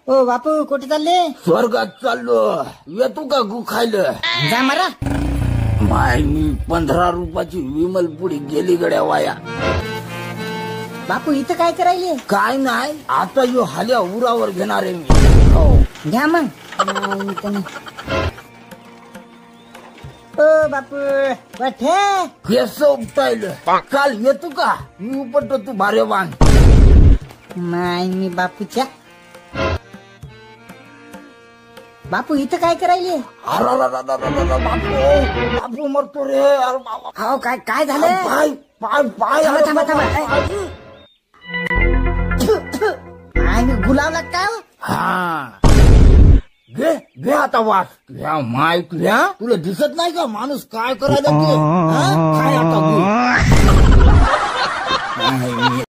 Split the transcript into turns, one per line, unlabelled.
ओ बापू कुठे चालले?
स्वर्गात चाललो. येतो का गु खायला?
जा मारा.
माय मी 15 रुपयाची विमल पुडी गेली गड्या वाया.
बापू इथं काय करायले?
काय नाही, आता यो हाल्या उरावर घेणार आहे मी. हो
घ्या मग. ओ बापू बठे
केस उपटायलं. काल येतो का? मी उपटतो, तू भारे बांध.
माय मी बापूच्या. बापू इथं काय करायले?
बापू मरतो रे. अरे बाबा,
हो काय काय झालं?
पाय पाय पाय.
थांबा थांबा थांबा. माय मी गुलावला काय?
हा घे घे आता वास. तुझ्या माय तुझ्या तुला दिसत नाही का माणूस काय करायला ते? काय आता